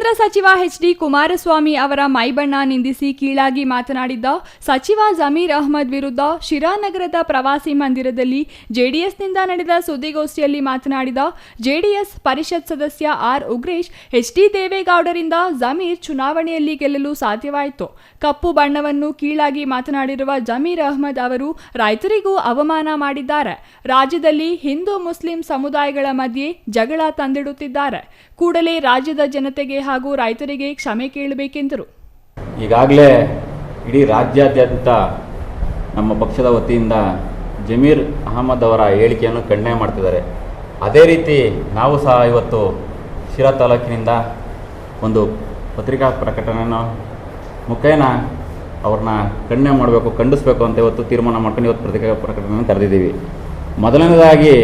ಕೇಂದ್ರ ಸಚಿವ ಎಚ್.ಡಿ. ಕುಮಾರಸ್ವಾಮಿ ಅವರ ಮೈಬಣ್ಣ ನಿಂದಿಸಿ ಕೀಳಾಗಿ ಮಾತನಾಡಿದ್ದ ಸಚಿವ ಜಮೀರ್ ಅಹ್ಮದ್ ವಿರುದ್ಧ ಶಿರಾನಗರದ ಪ್ರವಾಸಿ ಮಂದಿರದಲ್ಲಿ ಜೆಡಿಎಸ್ನಿಂದ ನಡೆದ ಸುದ್ದಿಗೋಷ್ಠಿಯಲ್ಲಿ ಮಾತನಾಡಿದ ಜೆಡಿಎಸ್ ಪರಿಷತ್ ಸದಸ್ಯ ಆರ್ ಉಗ್ರೇಶ್, ಎಚ್.ಡಿ. ದೇವೇಗೌಡರಿಂದ ಜಮೀರ್ ಚುನಾವಣೆಯಲ್ಲಿ ಗೆಲ್ಲಲು ಸಾಧ್ಯವಾಯಿತು. ಕಪ್ಪು ಬಣ್ಣವನ್ನು ಕೀಳಾಗಿ ಮಾತನಾಡಿರುವ ಜಮೀರ್ ಅಹ್ಮದ್ ಅವರು ರೈತರಿಗೂ ಅವಮಾನ ಮಾಡಿದ್ದಾರೆ. ರಾಜ್ಯದಲ್ಲಿ ಹಿಂದೂ ಮುಸ್ಲಿಂ ಸಮುದಾಯಗಳ ಮಧ್ಯೆ ಜಗಳ ತಂದಿಡುತ್ತಿದ್ದಾರೆ. ಕೂಡಲೇ ರಾಜ್ಯದ ಜನತೆಗೆ ಹಾಗೂ ರೈತರಿಗೆ ಕ್ಷಮೆ ಕೇಳಬೇಕೆಂದರು. ಈಗಾಗಲೇ ಇಡೀ ರಾಜ್ಯಾದ್ಯಂತ ನಮ್ಮ ಪಕ್ಷದ ವತಿಯಿಂದ ಜಮೀರ್ ಅಹಮದ್ ಅವರ ಹೇಳಿಕೆಯನ್ನು ಖಂಡನೆ ಮಾಡ್ತಿದ್ದಾರೆ. ಅದೇ ರೀತಿ ನಾವು ಸಹ ಇವತ್ತು ಶಿರಾ ತಾಲೂಕಿನಿಂದ ಒಂದು ಪತ್ರಿಕಾ ಪ್ರಕಟಣೆಯನ್ನು ಮುಖೇನ ಅವ್ರನ್ನ ಖಂಡನೆ ಮಾಡಬೇಕು, ಖಂಡಿಸಬೇಕು ಅಂತ ಇವತ್ತು ತೀರ್ಮಾನ ಮಾಡ್ಕೊಂಡು ಇವತ್ತು ಪತ್ರಿಕಾ ಪ್ರಕಟಣೆಯನ್ನು ಕರೆದಿದ್ದೀವಿ. ಮೊದಲನೇದಾಗಿ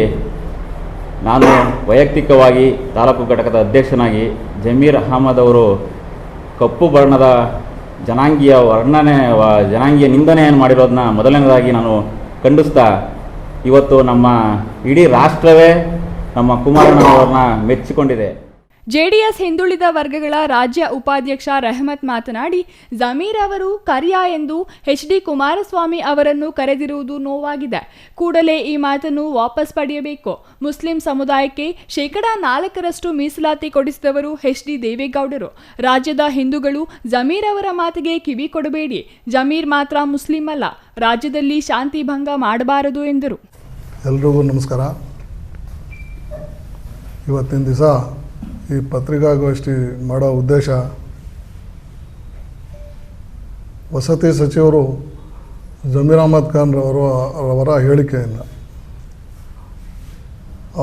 ನಾನು ವೈಯಕ್ತಿಕವಾಗಿ ತಾಲೂಕು ಘಟಕದ ಅಧ್ಯಕ್ಷನಾಗಿ ಜಮೀರ್ ಅಹಮದ್ ಅವರು ಕಪ್ಪು ಬಣ್ಣದ ಜನಾಂಗೀಯ ನಿಂದನೆಯನ್ನು ಮಾಡಿರೋದನ್ನ ಮೊದಲನೇದಾಗಿ ನಾನು ಖಂಡಿಸ್ತಾ, ಇವತ್ತು ನಮ್ಮ ಇಡೀ ರಾಷ್ಟ್ರವೇ ನಮ್ಮ ಕುಮಾರಣ್ಣನವರನ್ನ ಮೆಚ್ಚಿಕೊಂಡಿದೆ. ಜೆಡಿಎಸ್ ಹಿಂದುಳಿದ ವರ್ಗಗಳ ರಾಜ್ಯ ಉಪಾಧ್ಯಕ್ಷ ರೆಹಮತ್ ಮಾತನಾಡಿ, ಜಮೀರ್ ಅವರು ಕರಿಯ ಎಂದು ಎಚ್.ಡಿ. ಕುಮಾರಸ್ವಾಮಿ ಅವರನ್ನು ಕರೆದಿರುವುದು ನೋವಾಗಿದೆ. ಕೂಡಲೇ ಈ ಮಾತನ್ನು ವಾಪಸ್ ಪಡೆಯಬೇಕು. ಮುಸ್ಲಿಂ ಸಮುದಾಯಕ್ಕೆ 4% ಮೀಸಲಾತಿ ಕೊಡಿಸಿದವರು ಎಚ್.ಡಿ. ದೇವೇಗೌಡರು. ರಾಜ್ಯದ ಹಿಂದೂಗಳು ಜಮೀರ್ ಅವರ ಮಾತಿಗೆ ಕಿವಿ ಕೊಡಬೇಡಿ. ಜಮೀರ್ ಮಾತ್ರ ಮುಸ್ಲಿಂ ಅಲ್ಲ. ರಾಜ್ಯದಲ್ಲಿ ಶಾಂತಿ ಭಂಗ ಮಾಡಬಾರದು ಎಂದರು. ಎಲ್ರಿಗೂ ನಮಸ್ಕಾರ. ಇವತ್ತಿನ ದಿವಸ ಈ ಪತ್ರಿಕಾಗೋಷ್ಠಿ ಮಾಡೋ ಉದ್ದೇಶ, ವಸತಿ ಸಚಿವರು ಜಮೀರ್ ಅಹಮದ್ ಖಾನ್ ಅವರ ಹೇಳಿಕೆಯನ್ನು,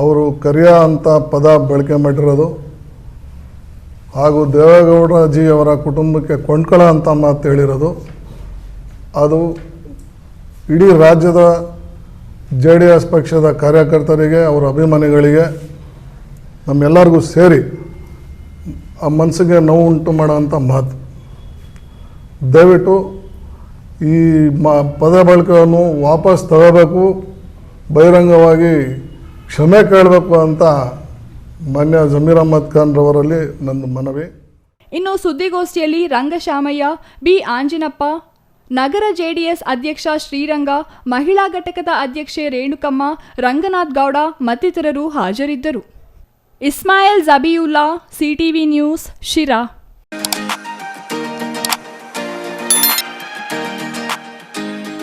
ಅವರು ಕರಿಯ ಅಂತ ಪದ ಬಳಕೆ ಮಾಡಿರೋದು ಹಾಗೂ ದೇವೇಗೌಡಜಿಯವರ ಕುಟುಂಬಕ್ಕೆ ಕೊಂಡ್ಕೊಳ್ಳೋ ಅಂತ ಮಾತು ಹೇಳಿರೋದು, ಅದು ಇಡೀ ರಾಜ್ಯದ ಜೆಡಿಎಸ್ ಪಕ್ಷದ ಕಾರ್ಯಕರ್ತರಿಗೆ, ಅವರ ಅಭಿಮಾನಿಗಳಿಗೆ, ನಮ್ಮೆಲ್ಲರಿಗೂ ಸೇರಿ ಆ ಮನಸ್ಸಿಗೆ ನೋವು ಉಂಟು ಮಾಡೋಂಥ ಮಾತು. ದಯವಿಟ್ಟು ಈ ಪದ ಬಳಕೆಯನ್ನು ವಾಪಸ್ ತಗೋಬೇಕು, ಬಹಿರಂಗವಾಗಿ ಕ್ಷಮೆ ಕೇಳಬೇಕು ಅಂತ ಮಾನ್ಯ ಜಮೀರ್ ಅಹಮದ್ ಖಾನ್ ರವರಲ್ಲಿ ನನ್ನ ಮನವಿ. ಇನ್ನು ಸುದ್ದಿಗೋಷ್ಠಿಯಲ್ಲಿ ರಂಗಶಾಮಯ್ಯ, ಬಿ. ಆಂಜಿನಪ್ಪ, ನಗರ ಜೆಡಿಎಸ್ ಅಧ್ಯಕ್ಷ ಶ್ರೀರಂಗ, ಮಹಿಳಾ ಘಟಕದ ಅಧ್ಯಕ್ಷೆ ರೇಣುಕಮ್ಮ, ರಂಗನಾಥ್ ಗೌಡ ಮತ್ತಿತರರು ಹಾಜರಿದ್ದರು. Ismail Jabiulla, CTV news, Sira.